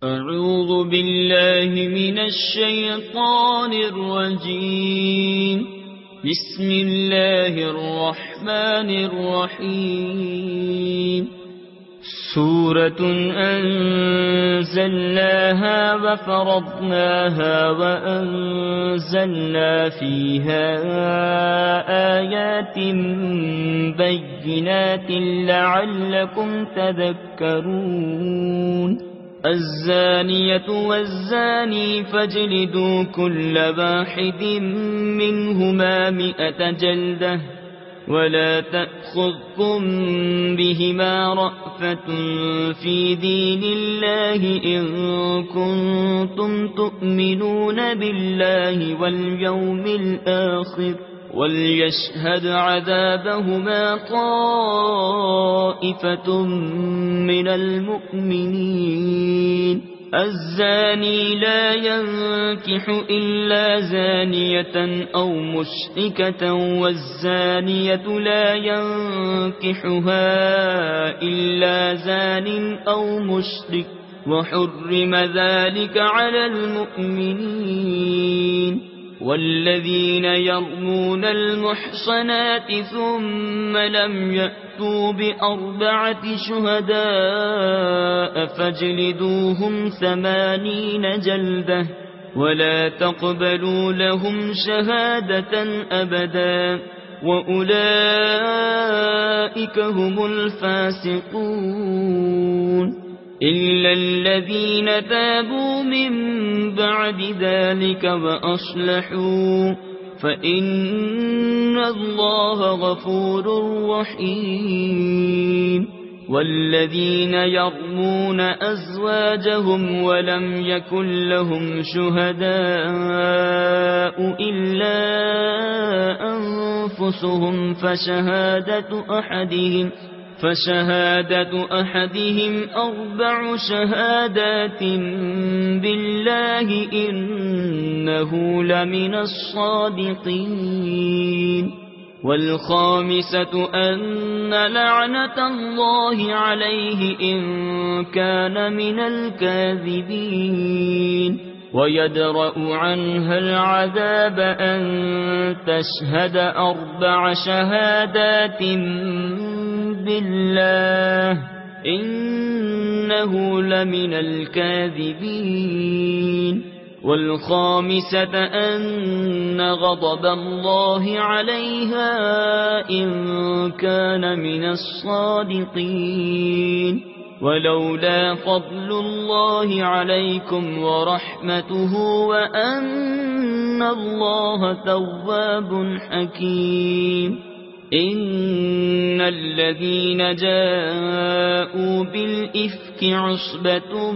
أعوذ بالله من الشيطان الرجيم. بسم الله الرحمن الرحيم. سورة أنزلناها وفرضناها وأنزلنا فيها آيات بينات لعلكم تذكرون. الزانية والزاني فاجلدوا كل واحد منهما 100 جلدة ولا تأخذكم بهما رأفة في دين الله إن كنتم تؤمنون بالله واليوم الآخر وليشهد عذابهما طائفة من المؤمنين. الزاني لا ينكح إلا زانية أو مشركة والزانية لا ينكحها إلا زان أو مشرك وحرم ذلك على المؤمنين. والذين يرمون المحصنات ثم لم يأتوا ب4 شهداء فاجلدوهم 80 جلدة ولا تقبلوا لهم شهادة أبدا وأولئك هم الفاسقون. إلا الذين تابوا من بعد ذلك وأصلحوا فإن الله غفور رحيم. والذين يرمون أزواجهم ولم يكن لهم شهداء إلا أنفسهم فشهادة أحدهم 4 شهادات بالله إنه لمن الصادقين. والخامسة أن لعنة الله عليه إن كان من الكاذبين. ويدرأ عنها العذاب أن تشهد 4 شهادات بالله إنه لمن الكاذبين. والخامسة أن غضب الله عليها إن كان من الصادقين. ولولا فضل الله عليكم ورحمته وأن الله تواب حكيم. إن الذين جاءوا بالإفك عصبة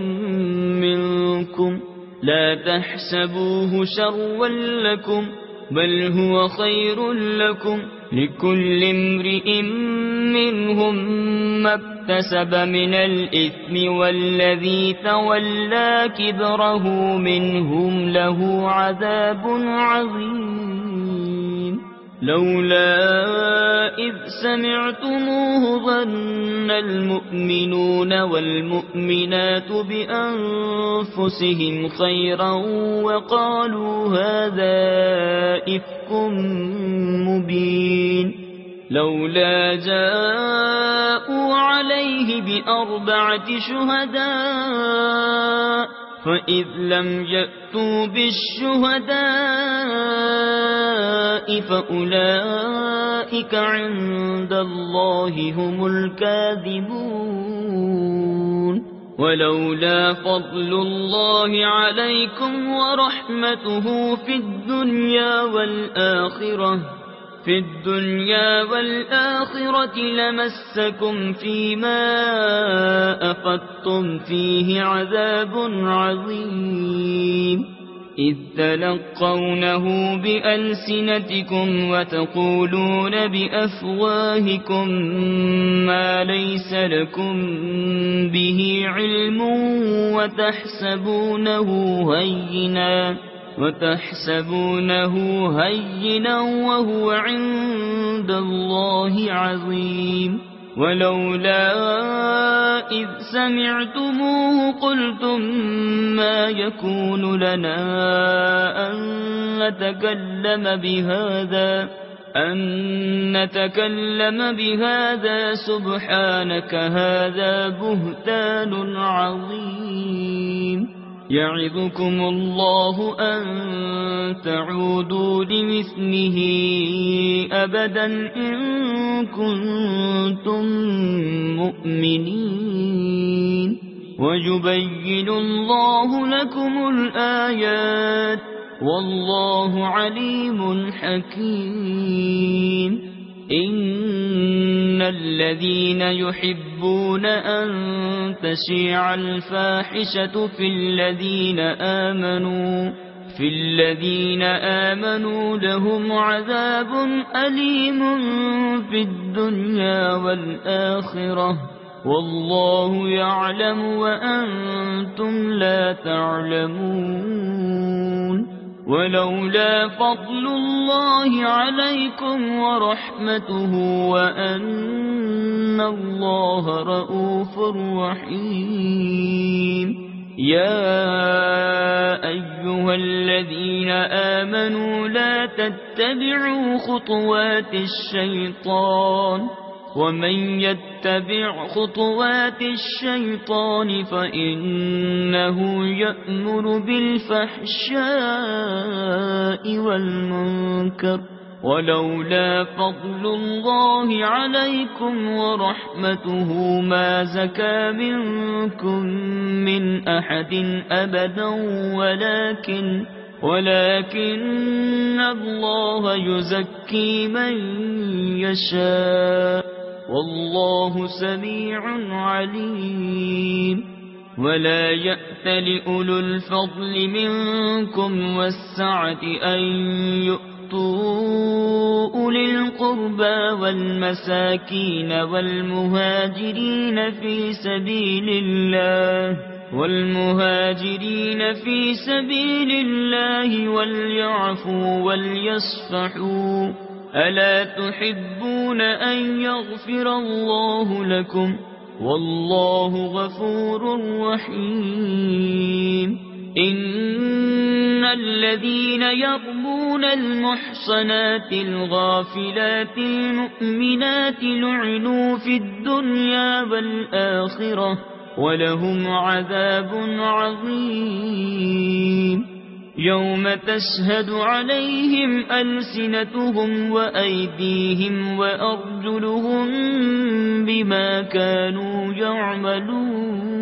منكم لا تحسبوه شرا لكم بل هو خير لكم لكل امرئ منهم ما اكتسب من الإثم والذي تولى كبره منهم له عذاب عظيم. لولا إذ سمعتموه ظن المؤمنون والمؤمنات بأنفسهم خيرا وقالوا هذا إفك مبين. لولا جاءوا عليه ب4 شهداء فإذ لم يأتوا بالشهداء فأولئك عند الله هم الكاذبون. ولولا فضل الله عليكم ورحمته في الدنيا والآخرة لمسكم فيما أفضتم فيه عذاب عظيم. إذ تلقونه بألسنتكم وتقولون بأفواهكم ما ليس لكم به علم وتحسبونه هينا وهو عند الله عظيم. ولولا إذ سمعتموه قلتم ما يكون لنا أن نتكلم بهذا سبحانك هذا بهتان عظيم يعظكم الله أن تعودوا لمثله أبدا إن كنتم مؤمنين ويبين الله لكم الآيات والله عليم حكيم إن الذين يحبون أن تشيع الفاحشة في الذين آمنوا لهم عذاب أليم في الدنيا والآخرة والله يعلم وأنتم لا تعلمون ولولا فضل الله عليكم ورحمته وأن الله رؤوف رحيم يا أيها الذين آمنوا لا تتبعوا خطوات الشيطان ومن يتبع خطوات الشيطان فإنه يأمر بالفحشاء والمنكر ولولا فضل الله عليكم ورحمته ما زكى منكم من أحد أبدا ولكن الله يزكي من يشاء والله سميع عليم ولا يأتل أولو الفضل منكم والسعة أن يؤتوا أولي القربى والمساكين والمهاجرين في سبيل الله وليعفوا وليصفحوا ألا تحبون أن يغفر الله لكم والله غفور رحيم إن الذين يرمون المحصنات الغافلات المؤمنات لعنوا في الدنيا والآخرة ولهم عذاب عظيم يوم تشهد عليهم ألسنتهم وأيديهم وأرجلهم بما كانوا يعملون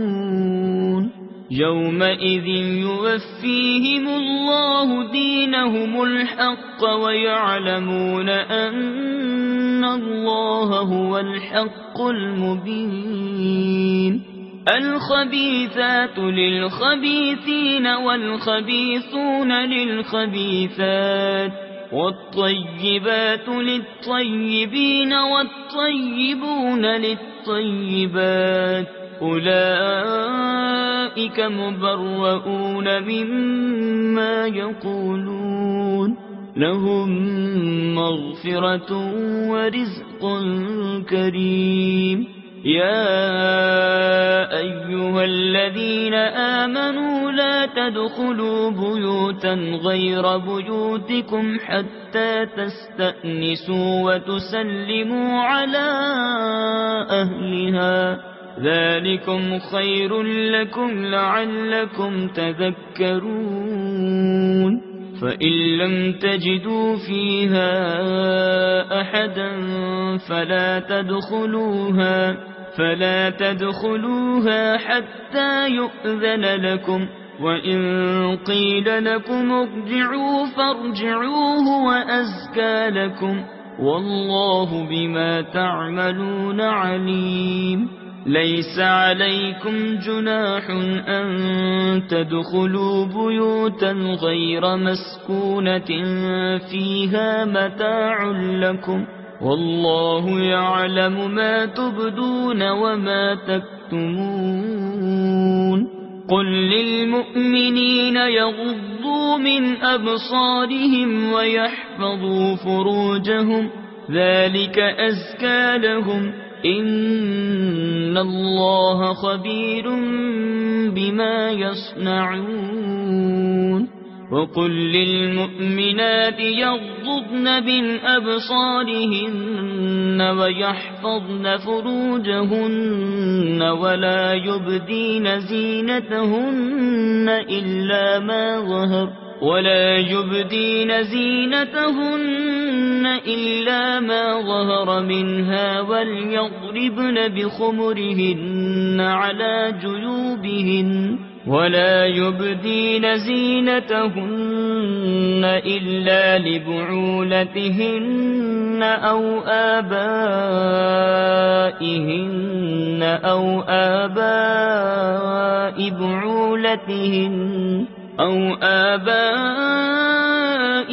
يومئذ يوفيهم الله دينهم الحق ويعلمون أن الله هو الحق المبين الخبيثات للخبيثين والخبيثون للخبيثات والطيبات للطيبين والطيبون للطيبات أولئك مبرؤون مما يقولون لهم مغفرة ورزق كريم يا أيها الذين آمنوا لا تدخلوا بيوتا غير بيوتكم حتى تستأنسوا وتسلموا على أهلها ذلكم خير لكم لعلكم تذكرون فإن لم تجدوا فيها أحدا فلا تدخلوها حتى يؤذن لكم وإن قيل لكم ارجعوا فارجعوا هو أزكى لكم والله بما تعملون عليم ليس عليكم جناح أن تدخلوا بيوتا غير مسكونة فيها متاع لكم والله يعلم ما تبدون وما تكتمون قل للمؤمنين يغضوا من أبصارهم ويحفظوا فروجهم ذلك أزكى لهم إن الله خبير بما يصنعون وقل للمؤمنات يغضضن من أبصارهن ويحفظن فروجهن ولا يبدين زينتهن إلا ما ظهر منها وليضربن بخمرهن على جيوبهن ولا يبدين زينتهن إلا لبعولتهن أو آباء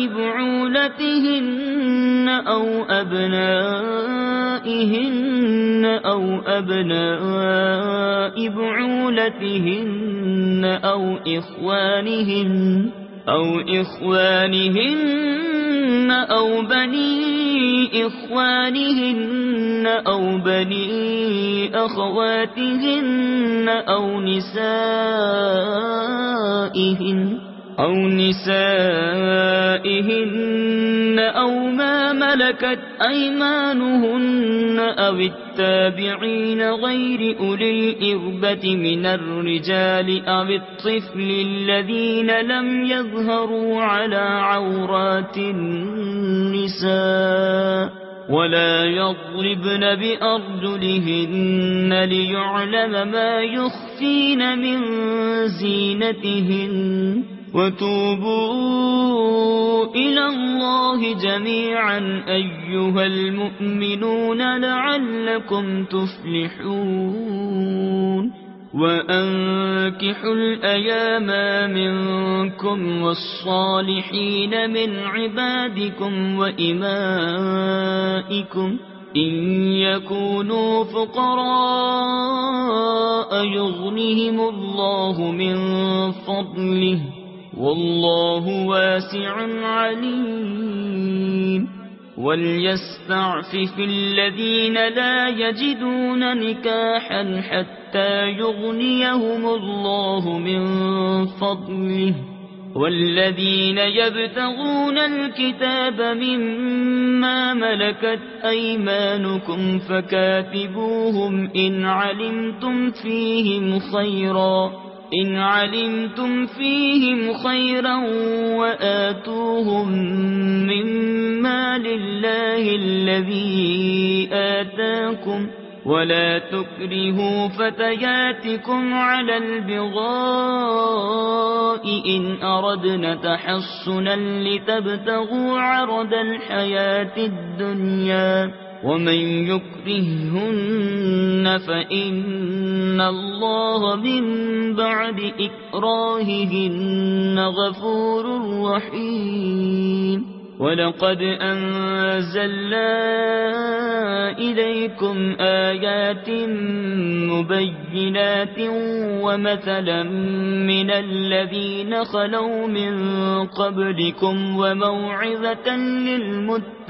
بعولتهن أو أبنائهن أو أبناء بعولتهن أو إخوانهن أو بني إخوانهن أو بني أخواتهن أو نسائهن أو ما ملكت أيمانهن أو التابعين غير أولي الإربة من الرجال أو الطفل الذين لم يظهروا على عورات النساء ولا يضربن بأرجلهن ليعلم ما يخفين من زينتهن وتوبوا إلى الله جميعا أيها المؤمنون لعلكم تفلحون وأنكحوا الأيام منكم والصالحين من عبادكم وإمائكم إن يكونوا فقراء يغنهم الله من فضله والله واسع عليم وليستعفف الذين لا يجدون نكاحا حتى يغنيهم الله من فضله والذين يبتغون الكتاب مما ملكت أيمانكم فكاتبوهم إن علمتم فيهم خيرا وآتوهم مما لله الذي آتاكم ولا تكرهوا فتياتكم على البغاء إن أردنا تحصنا لتبتغوا عرض الحياة الدنيا ومن يكرههن فإن الله من بعد إكراههن غفور رحيم ولقد أنزلنا إليكم آيات مبينات ومثلا من الذين خلوا من قبلكم وموعظة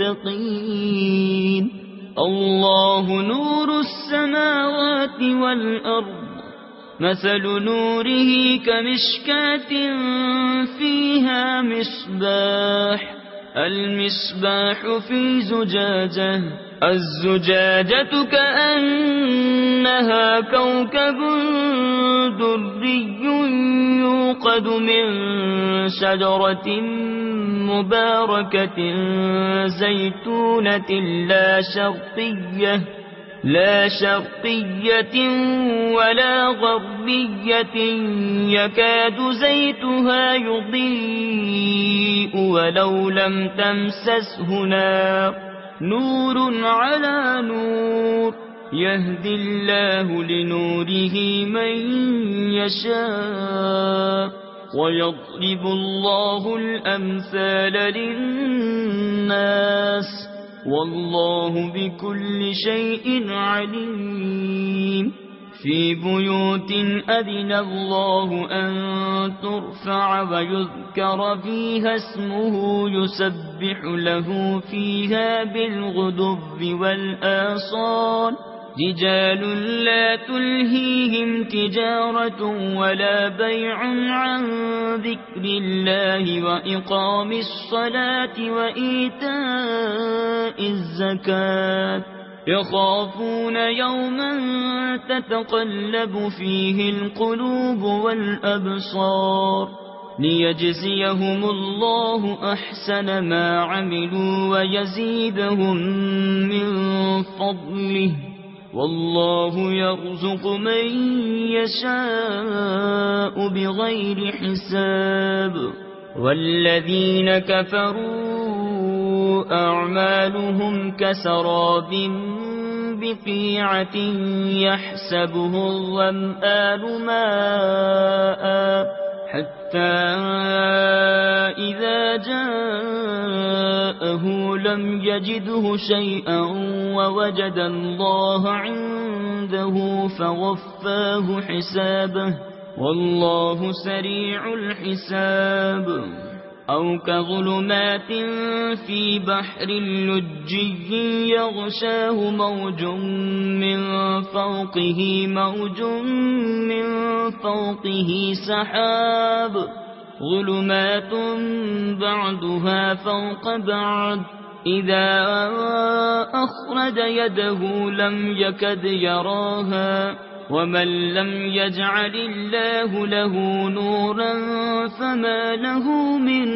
للمتقين الله نور السماوات والأرض مثل نوره كمشكاة فيها المصباح في زجاجة الزجاجة كأنها كوكب دري يوقد من شجرة مباركة زيتونة لا شرقية ولا غربية يكاد زيتها يضيء ولو لم تمسسه نار نور على نور يهدي الله لنوره من يشاء ويضرب الله الأمثال للناس والله بكل شيء عليم في بيوت أذن الله أن ترفع ويذكر فيها اسمه يسبح له فيها بالغدو والآصال رجال لا تلهيهم تجارة ولا بيع عن ذكر الله وإقام الصلاة وإيتاء الزكاة يخافون يوما تتقلب فيه القلوب والأبصار ليجزيهم الله أحسن ما عملوا ويزيدهم من فضله والله يرزق من يشاء بغير حساب والذين كفروا أعمالهم كسراب بقيعة يحسبه الظمآن ماء حتى إذا جاءه لم يجده شيئا ووجد الله عنده فوفاه حسابه والله سريع الحساب أو كظلمات في بحر لجي يغشاه موج من فوقه سحاب ظلمات بعضها فوق بعض إذا أخرج يده لم يكد يراها ومن لم يجعل الله له نورا فما له من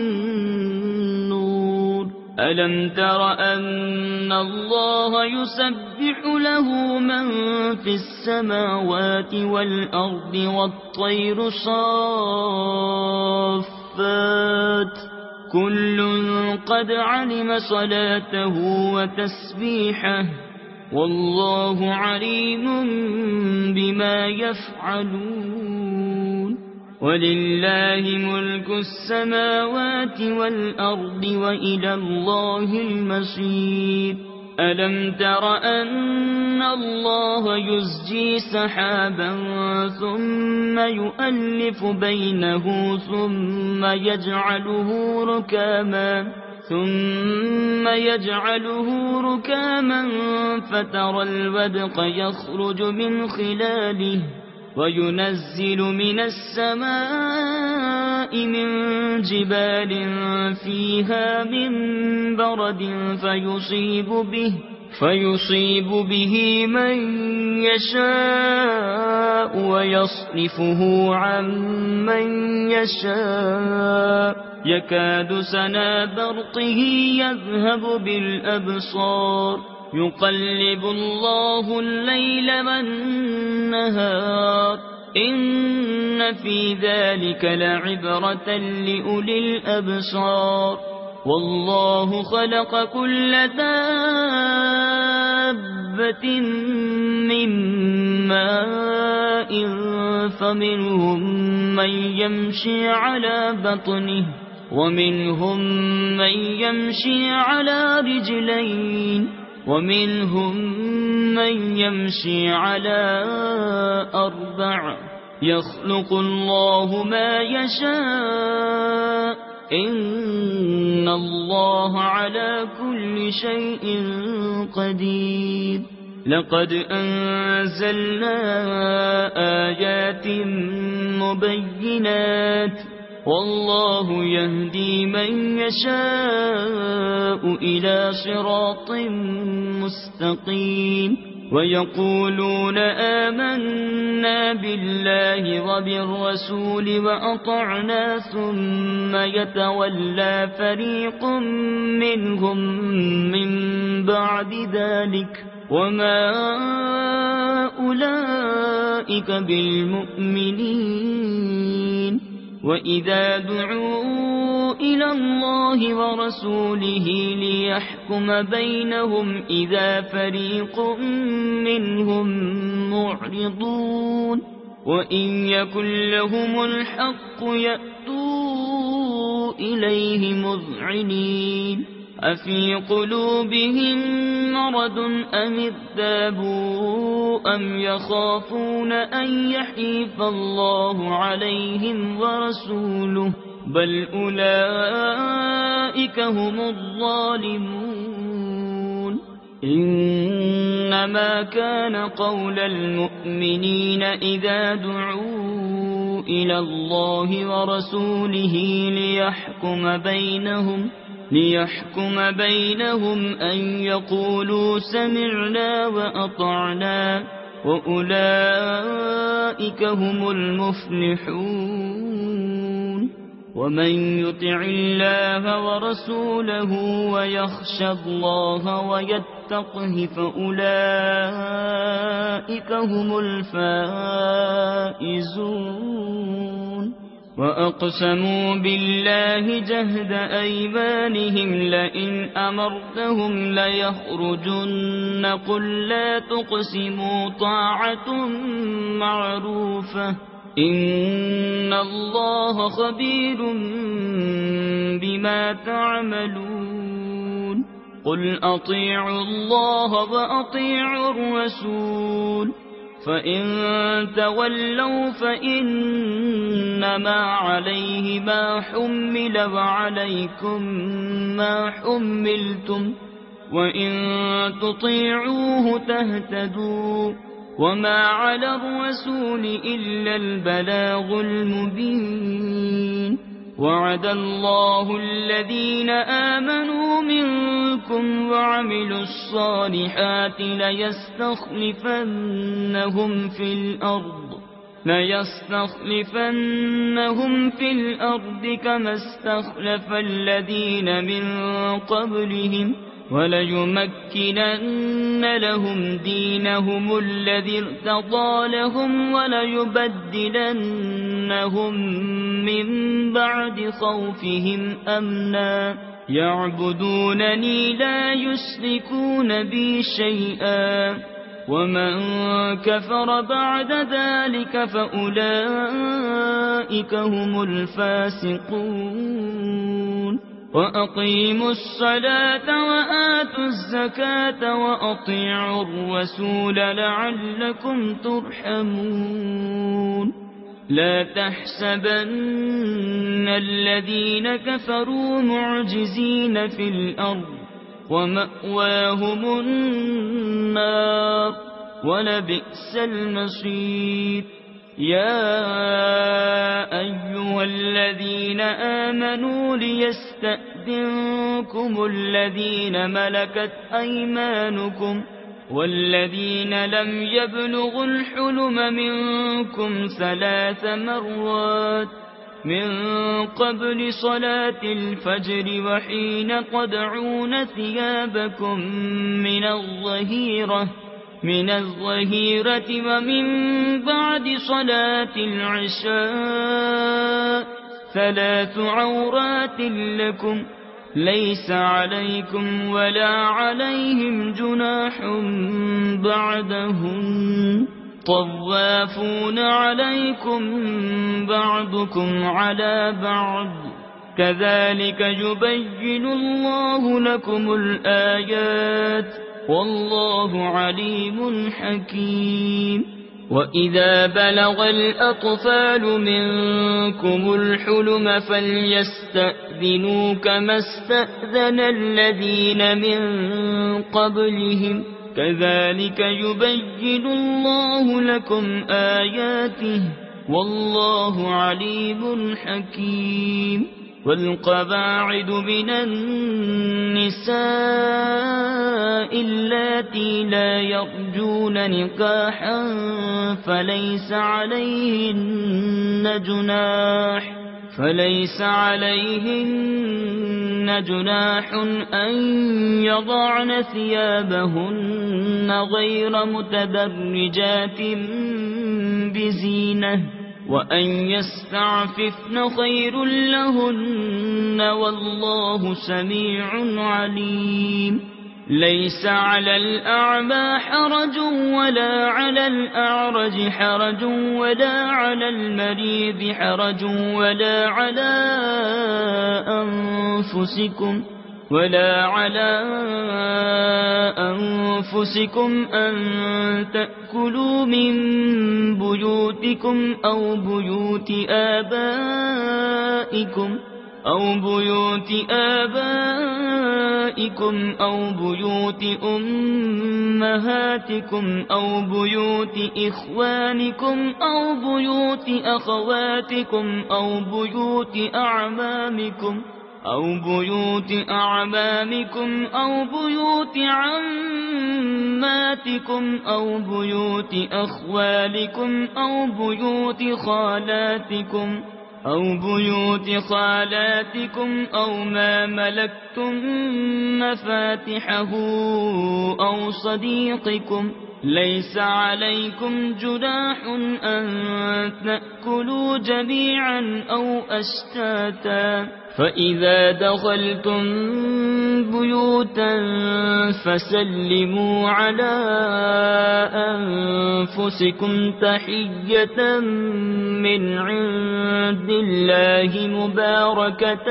نور ألم تر أن الله يسبح له من في السماوات والأرض والطير صافات كل قد علم صلاته وتسبيحه والله عليم بما يفعلون ولله ملك السماوات والأرض وإلى الله المصير ألم تر أن الله يزجي سحابا ثم يؤلف بينه ثم يجعله ركاما فترى الودق يخرج من خلاله وينزل من السماء من جبال فيها من برد فيصيب به من يشاء ويصرفه عن من يشاء يكاد سنا برقه يذهب بالأبصار يقلب الله الليل والنهار إن في ذلك لعبرة لأولي الأبصار والله خلق كل دابة من ماء فمنهم من يمشي على بطنه ومنهم من يمشي على رجلين ومنهم من يمشي على أربع يخلق الله ما يشاء إن الله على كل شيء قدير لقد أنزلنا آيات مبينات والله يهدي من يشاء إلى صراط مستقيم ويقولون آمنا بالله وبالرسول وأطعنا ثم يتولى فريق منهم من بعد ذلك وما أولئك بالمؤمنين وإذا دعوا إلى الله ورسوله ليحكم بينهم إذا فريق منهم معرضون وإن يكن لهم الحق يأتوا إليه مذعنين أفي قلوبهم مرض أم ارتابوا أم يخافون أن يحيف الله عليهم ورسوله بل أولئك هم الظالمون إن إنما كان قول المؤمنين إذا دعوا إلى الله ورسوله ليحكم بينهم أن يقولوا سمعنا وأطعنا وأولئك هم المفلحون. ومن يطع الله ورسوله ويخشى الله ويتقه فأولئك هم الفائزون. وأقسموا بالله جهد أيمانهم لئن أمرتهم ليخرجن قل لا تقسموا طاعة معروفة إن الله خبير بما تعملون. قل أطيعوا الله وأطيعوا الرسول فإن تولوا فإنما عليه ما حمل وعليكم ما حملتم وإن تطيعوه تهتدوا وما على الرسول إلا البلاغ المبين. وعد الله الذين آمنوا منكم وعملوا الصالحات ليستخلفنهم في الأرض كما استخلف الذين من قبلهم وليمكنن لهم دينهم الذي ارتضى لهم وليبدلنهم من بعد خوفهم أمنا يعبدونني لا يشركون بي شيئا ومن كفر بعد ذلك فأولئك هم الفاسقون. وأقيموا الصلاة وآتوا الزكاة وأطيعوا الرسول لعلكم ترحمون. لا تحسبن الذين كفروا معجزين في الأرض ومأواهم النار ولبئس المصير. يا أيها الذين آمنوا ليستأذنكم الذين ملكت أيمانكم والذين لم يبلغوا الحلم منكم 3 مرات من قبل صلاة الفجر وحين تضعون ثيابكم من الظهيرة ومن بعد صلاة العشاء 3 عورات لكم ليس عليكم ولا عليهم جناح بعدهن طوافون عليكم بعضكم على بعض كذلك يبين الله لكم الآيات والله عليم حكيم. وإذا بلغ الأطفال منكم الحلم فليستأذنوا كما استأذن الذين من قبلهم كذلك يبين الله لكم آياته والله عليم حكيم. والقواعد من النساء اللاتي لا يرجون نكاحا فليس عليهن جناح أن يضعن ثيابهن غير متبرجات بزينة وأن يستعففن خير لهن والله سميع عليم. ليس على الأعمى حرج ولا على الأعرج حرج ولا على المريض حرج ولا على أنفسكم أن تأكلوا من بيوتكم أو بيوت آبائكم أو بيوت آبائكم أو بيوت أمهاتكم أو بيوت إخوانكم أو بيوت أخواتكم أو بيوت أعمامكم أو بيوت أعمامكم أو بيوت عماتكم أو بيوت أخوالكم أو بيوت خالاتكم أو ما ملكتم مفاتحه أو صديقكم. ليس عليكم جناح أن تأكلوا جميعا أو أشتاتا. فإذا دخلتم بيوتا فسلموا على أنفسكم تحية من عند الله مباركة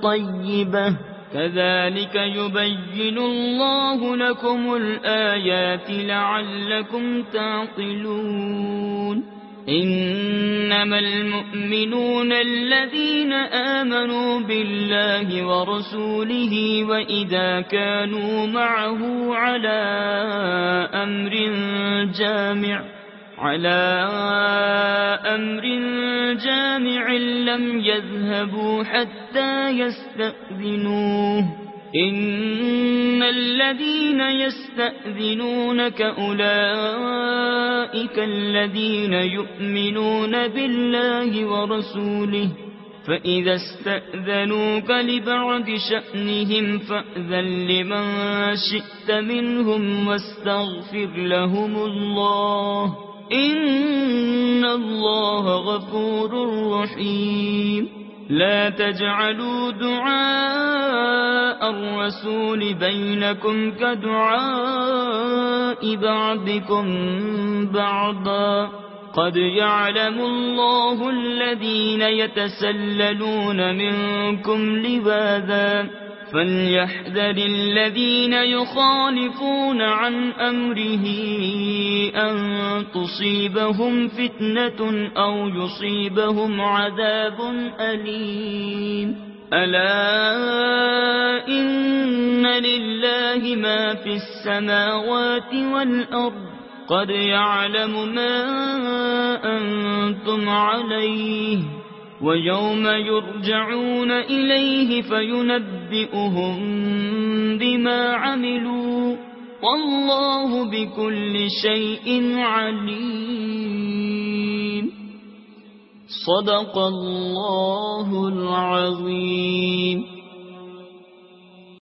طيبة كذلك يبين الله لكم الآيات لعلكم تعقلون. إنما المؤمنون الذين آمنوا بالله ورسوله وإذا كانوا معه على أمر جامع لم يذهبوا حتى يستأذنوه. إن الذين يستأذنونك أولئك الذين يؤمنون بالله ورسوله فإذا استأذنوك لبعض شأنهم فأذن لمن شئت منهم واستغفر لهم الله إن الله غفور رحيم. لا تجعلوا دعاء الرسول بينكم كدعاء بعضكم بعضا قد يعلم الله الذين يتسللون منكم لواذا فليحذر الذين يخالفون عن أمره أن تصيبهم فتنة أو يصيبهم عذاب أليم. ألا إن لله ما في السماوات والأرض قد يعلم ما أنتم عليه ويوم يرجعون إليه فينبئهم بما عملوا والله بكل شيء عليم. صدق الله العظيم.